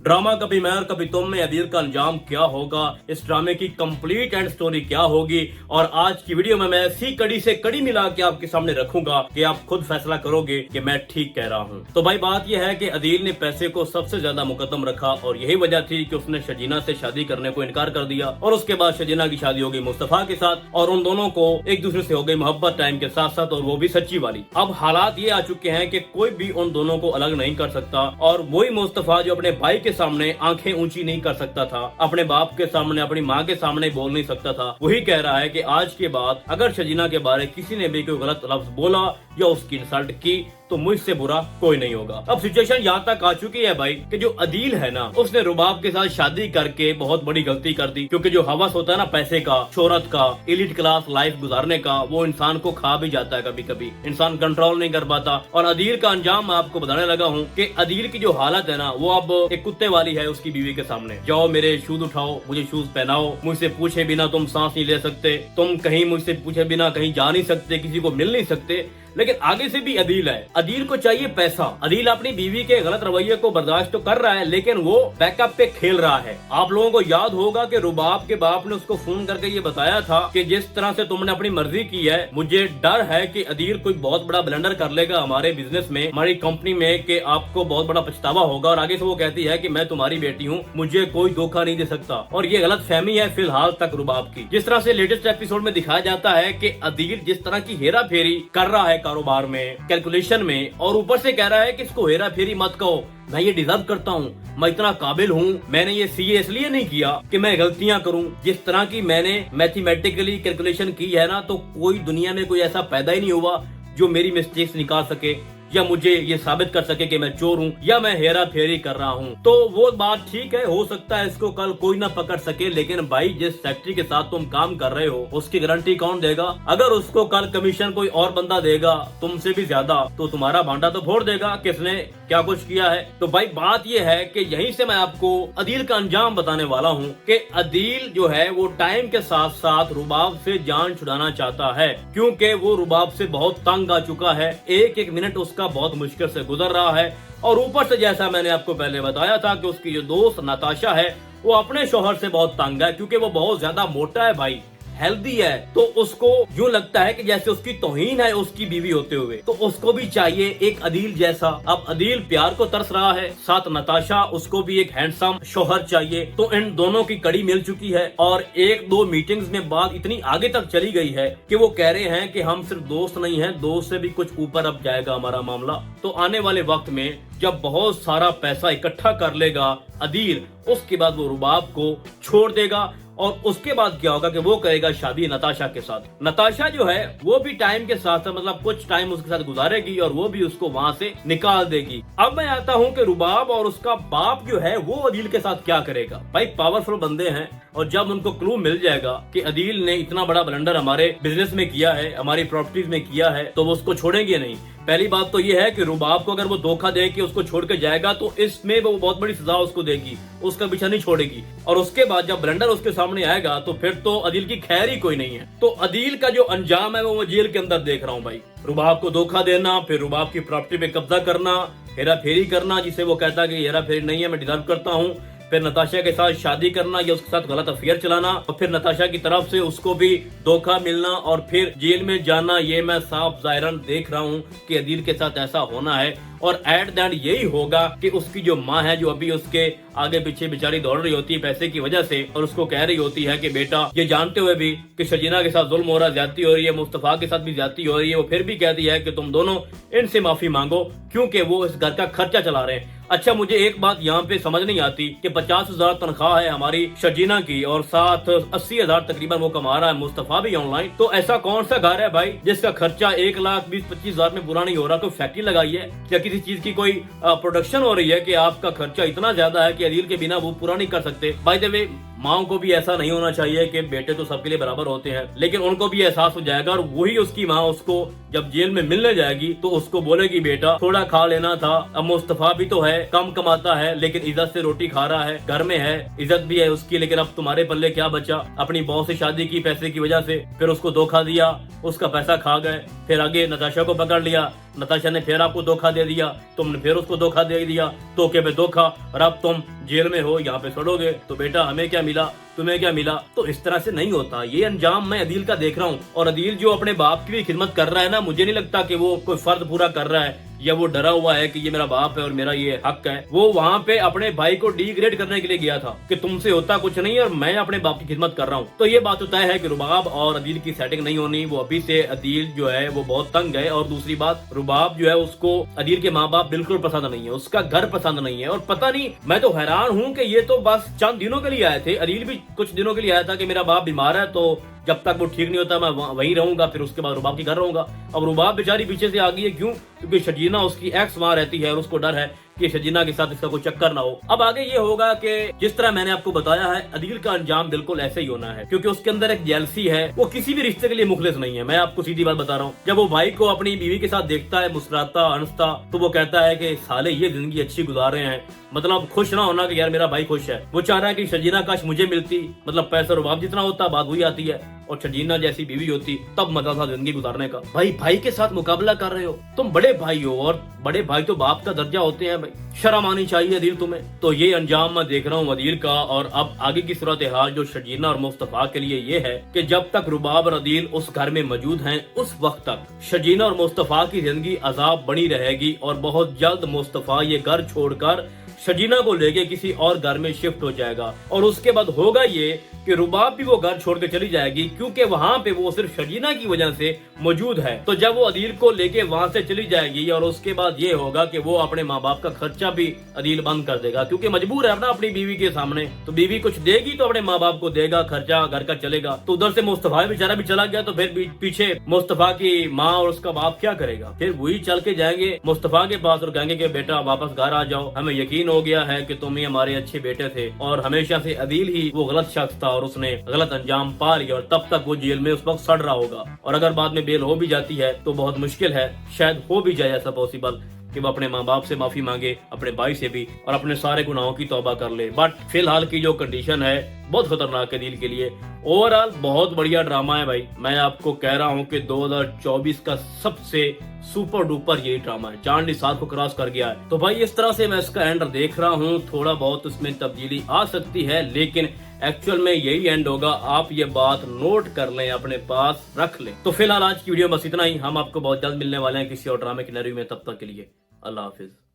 Drama कभी मैं और कभी तुम में अदील का अंजाम क्या होगा, इस ड्रामे की कंप्लीट एंड स्टोरी क्या होगी, और आज की वीडियो में मैं ऐसी कड़ी से कड़ी मिला के आपके सामने रखूंगा कि आप खुद फैसला करोगे कि मैं ठीक कह रहा हूं। तो भाई बात यह है कि अदील ने पैसे को सबसे ज्यादा मुकद्दम रखा और यही वजह थी कि उसने शजीना से शादी करने को इनकार कर दिया और उसके बाद शजीना की शादी हो गई मुस्तफा के साथ और उन दोनों को एक दूसरे से हो गई मोहब्बत टाइम के साथ साथ, और वो भी सच्ची वाली। अब हालात ये आ चुके हैं कि कोई भी उन दोनों को अलग नहीं कर सकता और वही मुस्तफा जो अपने भाई के सामने आंखें ऊंची नहीं कर सकता था, अपने बाप के सामने अपनी माँ के सामने बोल नहीं सकता था, वही कह रहा है कि आज के बाद अगर शजीना के बारे किसी ने भी कोई गलत लफ्ज बोला या उसकी इंसल्ट की तो मुझसे बुरा कोई नहीं होगा। अब सिचुएशन यहाँ तक आ चुकी है भाई कि जो अदील है ना, उसने रुबाब के साथ शादी करके बहुत बड़ी गलती कर दी, क्योंकि जो हवस होता है ना पैसे का, शोहरत का, एलिट क्लास लाइफ गुजारने का, वो इंसान को खा भी जाता है। कभी कभी इंसान कंट्रोल नहीं कर पाता। और अदील का अंजाम मैं आपको बताने लगा हूँ कि अदील की जो हालत है ना, वो अब एक कुत्ते वाली है उसकी बीवी के सामने। जाओ मेरे शूज उठाओ, मुझे शूज पहनाओ, मुझसे पूछे बिना तुम सांस नहीं ले सकते, तुम कहीं मुझसे पूछे बिना कहीं जा नहीं सकते, किसी को मिल नहीं सकते। लेकिन आगे से भी अदील है, अदील को चाहिए पैसा। अदील अपनी बीवी के गलत रवैये को बर्दाश्त तो कर रहा है, लेकिन वो बैकअप पे खेल रहा है। आप लोगों को याद होगा कि रुबाब के बाप ने उसको फोन करके ये बताया था कि जिस तरह से तुमने अपनी मर्जी की है, मुझे डर है कि अदील कोई बहुत बड़ा ब्लंडर कर लेगा हमारे बिजनेस में, हमारी कंपनी में, कि आपको बहुत बड़ा पछतावा होगा। और आगे से वो कहती है कि मैं तुम्हारी बेटी हूँ, मुझे कोई धोखा नहीं दे सकता। और ये गलत फहमी है फिलहाल तक रुबाब की। जिस तरह से लेटेस्ट एपिसोड में दिखाया जाता है कि अदील जिस तरह की हेरा फेरी कर रहा है कारोबार में, कैलकुलेशन में, और ऊपर से कह रहा है कि इसको हेरा फेरी मत कहो, मैं ये डिजर्व करता हूँ, मैं इतना काबिल हूँ, मैंने ये सीए इसलिए नहीं किया कि मैं गलतियां करूँ। जिस तरह की मैंने मैथमेटिकली कैलकुलेशन की है ना, तो कोई दुनिया में कोई ऐसा पैदा ही नहीं हुआ जो मेरी मिस्टेक्स निकाल सके या मुझे ये साबित कर सके कि मैं चोर हूँ या मैं हेरा फेरी कर रहा हूँ। तो वो बात ठीक है, हो सकता है इसको कल कोई ना पकड़ सके, लेकिन भाई जिस फैक्ट्री के साथ तुम काम कर रहे हो उसकी गारंटी कौन देगा? अगर उसको कल कमीशन कोई और बंदा देगा तुमसे भी ज्यादा, तो तुम्हारा भांडा तो फोड़ देगा किसने क्या कुछ किया है। तो भाई बात यह है कि यहीं से मैं आपको अदील का अंजाम बताने वाला हूँ कि अदील जो है वो टाइम के साथ साथ रुबाब से जान छुड़ाना चाहता है, क्योंकि वो रुबाब से बहुत तंग आ चुका है। एक एक मिनट उसका बहुत मुश्किल से गुजर रहा है। और ऊपर से जैसा मैंने आपको पहले बताया था कि उसकी जो दोस्त नताशा है वो अपने शौहर से बहुत तंग है, क्योंकि वो बहुत ज्यादा मोटा है भाई, हेल्दी है, तो उसको यूं लगता है कि जैसे उसकी तौहीन है उसकी बीवी होते हुए। तो उसको भी चाहिए एक अदील जैसा। अब अदील प्यार को तरस रहा है, साथ नताशा, उसको भी एक हैंडसम शौहर चाहिए। तो इन दोनों की कड़ी मिल चुकी है और एक दो मीटिंग्स में बात इतनी आगे तक चली गई है कि वो कह रहे हैं कि हम सिर्फ दोस्त नहीं हैं, दोस्त से भी कुछ ऊपर अब जाएगा हमारा मामला। तो आने वाले वक्त में जब बहुत सारा पैसा इकट्ठा कर लेगा अदील, उसके बाद वो रुबाब को छोड़ देगा और उसके बाद क्या होगा कि वो करेगा शादी नताशा के साथ। नताशा जो है वो भी टाइम के साथ मतलब कुछ टाइम उसके साथ गुजारेगी और वो भी उसको वहाँ से निकाल देगी। अब मैं आता हूँ कि रुबाब और उसका बाप जो है वो अदील के साथ क्या करेगा। भाई पावरफुल बंदे हैं और जब उनको क्लू मिल जाएगा कि अदील ने इतना बड़ा ब्लंडर हमारे बिजनेस में किया है, हमारी प्रॉपर्टीज में किया है, तो वो उसको छोड़ेंगे नहीं। पहली बात तो ये है कि रुबाब को अगर वो धोखा दे के उसको छोड़ के जाएगा तो इसमें वो बहुत बड़ी सजा उसको देगी, उसका पीछा नहीं छोड़ेगी। और उसके बाद जब ब्लंडर उसके सामने आएगा तो फिर तो अदील की खैर ही कोई नहीं है। तो अदील का जो अंजाम है वो मैं जेल के अंदर देख रहा हूँ भाई। रुबाब को धोखा देना, फिर रुबाब की प्रॉपर्टी पे कब्जा करना, हेरा फेरी करना, जिसे वो कहता है कि हेरा फेरी नहीं है, मैं डिजर्व करता हूँ, फिर नताशा के साथ शादी करना या उसके साथ गलत अफेयर चलाना, और फिर नताशा की तरफ से उसको भी धोखा मिलना और फिर जेल में जाना। ये मैं साफ जाहिरन देख रहा हूँ कि अदील के साथ ऐसा होना है। और एट द एंड यही होगा कि उसकी जो माँ है, जो अभी उसके आगे पीछे बेचारी दौड़ रही होती है पैसे की वजह से, और उसको कह रही होती है कि बेटा, ये जानते हुए भी कि शजीना के साथ जुल्म हो रहा है, ज्यादती हो रही है, मुस्तफा के साथ भी ज्यादती हो रही है, वो फिर भी कहती है कि तुम दोनों इनसे माफी मांगो क्योंकि वो इस घर का खर्चा चला रहे हैं। अच्छा, मुझे एक बात यहाँ पे समझ नहीं आती कि 50,000 तनख्वाह है हमारी शजीना की और साथ 80,000 तकरीबन वो कमा रहा है मुस्तफा भी ऑनलाइन। तो ऐसा कौन सा घर है भाई जिसका खर्चा 1,20,25,000 में पूरा नहीं हो रहा? कोई फैक्ट्री लगाई है या किसी चीज की कोई प्रोडक्शन हो रही है कि आपका खर्चा इतना ज्यादा है कि अदील के बिना वो पूरा नहीं कर सकते? बाय द वे, माओ को भी ऐसा नहीं होना चाहिए कि बेटे तो सबके लिए बराबर होते हैं, लेकिन उनको भी एहसास हो जाएगा और वही उसकी माँ उसको जब जेल में मिलने जाएगी तो उसको बोलेगी बेटा थोड़ा खा लेना था। अब मुस्तफा भी तो है, कम कमाता है लेकिन इज्जत से रोटी खा रहा है, घर में है, इज्जत भी है उसकी, लेकिन अब तुम्हारे पल्ले क्या बचा? अपनी बॉस से शादी की पैसे की वजह से, फिर उसको धोखा दिया, उसका पैसा खा गए, फिर आगे नताशा को पकड़ लिया, नताशा ने फिर आपको धोखा दे दिया, तुमने फिर उसको धोखा दे दिया, धोखे पे धोखा, और अब तुम जेल में हो, यहाँ पे सड़ोगे। तो बेटा हमें क्या मिला, तुम्हें क्या मिला? तो इस तरह से नहीं होता। ये अंजाम मैं अदील का देख रहा हूँ, और अदील जो अपने बाप की भी खिदमत कर रहा है ना, मुझे नहीं लगता कि वो कोई फर्ज पूरा कर रहा है या वो डरा हुआ है कि ये मेरा बाप है और मेरा ये हक है। वो वहाँ पे अपने भाई को डिग्रेड करने के लिए गया था कि तुमसे होता कुछ नहीं और मैं अपने बाप की खिदमत कर रहा हूँ। तो ये बात तो तय है कि रुबाब और अदील की सेटिंग नहीं होनी। वो अभी से अदील जो है वो बहुत तंग है, और दूसरी बात रुबाब जो है उसको अदील के माँ बाप बिल्कुल पसंद नहीं है, उसका घर पसंद नहीं है। और पता नहीं, मैं तो हैरान हूँ कि ये तो बस चंद दिनों के लिए आए थे। अदील भी कुछ दिनों के लिए आया था कि मेरा बाप बीमार है, तो जब तक वो ठीक नहीं होता मैं वहीं रहूंगा, फिर उसके बाद रुबाब के घर रहूंगा। अब रुबाब बेचारी पीछे से आ गई है, क्यों? क्योंकि शजीना उसकी एक्स वहां रहती है और उसको डर है कि शजीना के साथ इसका कोई चक्कर ना हो। अब आगे ये होगा कि जिस तरह मैंने आपको बताया है, अदील का अंजाम बिल्कुल ऐसे ही होना है, क्योंकि उसके अंदर एक जेलसी है। वो किसी भी रिश्ते के लिए मुखलिस नहीं है, मैं आपको सीधी बात बता रहा हूँ। जब वो भाई को अपनी बीवी के साथ देखता है मुस्कुराता हंसता, तो वो कहता है कि साले ये जिंदगी अच्छी गुजार रहे हैं, मतलब खुश ना होना कि यार मेरा भाई खुश है। वो चाह रहा है कि शजीना काश मुझे मिलती, मतलब पैसा रुबाब जितना होता, बात वही आती है, और शजीना जैसी बीवी होती तब मजा था जिंदगी गुजारने का। भाई भाई के साथ मुकाबला कर रहे हो, तुम बड़े भाई हो, और बड़े भाई तो बाप का दर्जा होते हैं। भाई शर्म आनी चाहिए अदील तुम्हें। तो ये अंजाम मैं देख रहा हूँ अदील का। और अब आगे की सूरत हाल जो शजीना और मुस्तफा के लिए ये है कि जब तक रुबाब और अदील उस घर में मौजूद हैं, उस वक्त तक शजीना और मुस्तफा की जिंदगी अजाब बनी रहेगी, और बहुत जल्द मुस्तफा ये घर छोड़कर शजीना को लेके किसी और घर में शिफ्ट हो जाएगा। और उसके बाद होगा ये कि रुबाब भी वो घर छोड़ के चली जाएगी, क्योंकि वहाँ पे वो सिर्फ शजीना की वजह से मौजूद है। तो जब वो अदील को लेके वहाँ से चली जाएगी, और उसके बाद ये होगा कि वो अपने माँ बाप का खर्चा भी अदील बंद कर देगा, क्योंकि मजबूर है ना अपनी बीवी के सामने। तो बीवी कुछ देगी तो अपने माँ बाप को देगा, खर्चा घर का चलेगा। तो उधर से मुस्तफा बेचारा भी चला गया, तो फिर पीछे मुस्तफा की माँ और उसका बाप क्या करेगा? फिर वही चल के जाएंगे मुस्तफा के पास और कहेंगे कि बेटा वापस घर आ जाओ, हमें यकीन हो गया है कि तुम ही हमारे अच्छे बेटे थे, और हमेशा से अदील ही वो गलत शख्स था और उसने गलत अंजाम पा लिया, और तब तक वो जेल में उस वक्त सड़ रहा होगा। और अगर बाद में बेल हो भी जाती है तो बहुत मुश्किल है, शायद हो भी जाए ऐसा पॉसिबल कि वो अपने माँ बाप से माफी मांगे, अपने भाई से भी, और अपने सारे गुनाहों की तौबा कर ले। बट फिलहाल की जो कंडीशन है बहुत खतरनाक है अदील के लिए। ओवरऑल बहुत बढ़िया ड्रामा है भाई। मैं आपको कह रहा हूँ कि 2024 का सबसे सुपर डुपर यही ड्रामा है, चांद 7 को क्रॉस कर गया है। तो भाई इस तरह से मैं इसका एंड देख रहा हूँ। थोड़ा बहुत उसमें तब्दीली आ सकती है, लेकिन एक्चुअल में यही एंड होगा। आप ये बात नोट कर लें, अपने पास रख लें। तो फिलहाल आज की वीडियो बस इतना ही। हम आपको बहुत जल्द मिलने वाले हैं किसी और ड्रामे की नरी में। तब तक के लिए अल्लाह हाफिज।